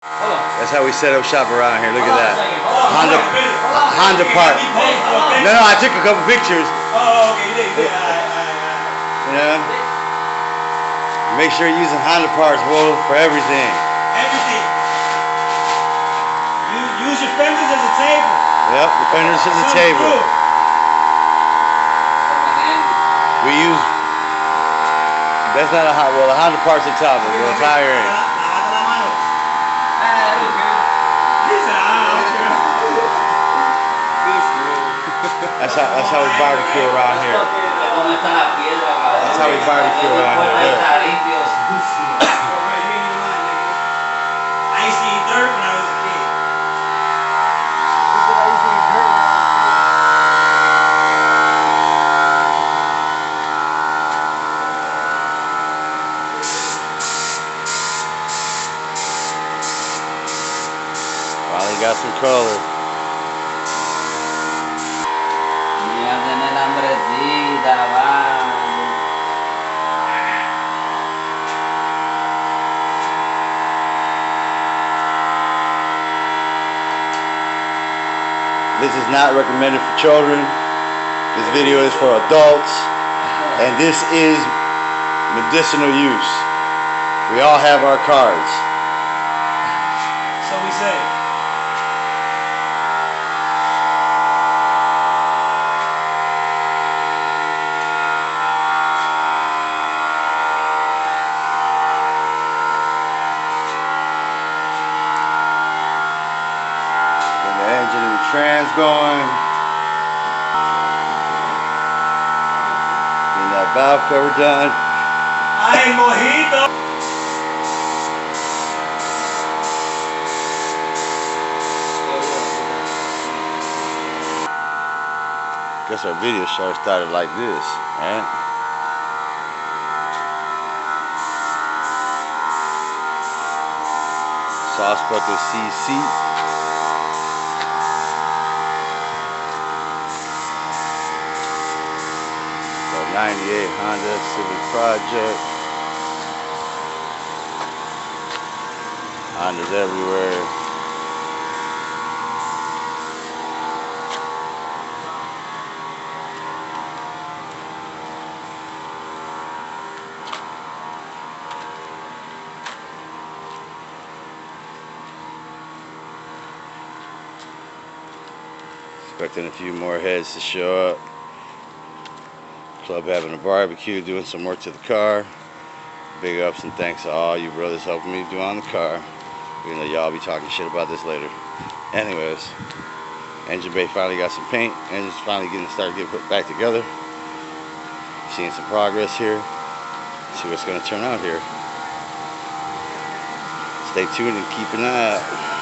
That's how we set up shop around here. Look at that. Honda Park. No, I took a couple pictures. Oh, okay, you did. You know? Make sure you're using Honda parts, bro, for everything. Everything. Use your fenders as a table. Yep, the fenders as a table. We use. That's not a hot. Well, the Honda parts are top, but it's higher end. That's how we barbecue around here. That's how we barbecue around here. I used to eat dirt when I was a kid. Finally got some color. This is not recommended for children. This video is for adults. And this is medicinal use. We all have our cards. So we say. Trans going. Getting that valve cover done. Ay, mojito. Guess our video show started like this, right? Sauce bucket CC. 98 Honda Civic Project. Hondas everywhere. Expecting a few more heads to show up. Club having a barbecue, doing some work to the car. Big ups and thanks to all you brothers helping me do on the car. Even though y'all be talking shit about this later. Anyways, engine bay finally got some paint. Engine's finally started getting put back together. Seeing some progress here. See what's gonna turn out here. Stay tuned and keep an eye out.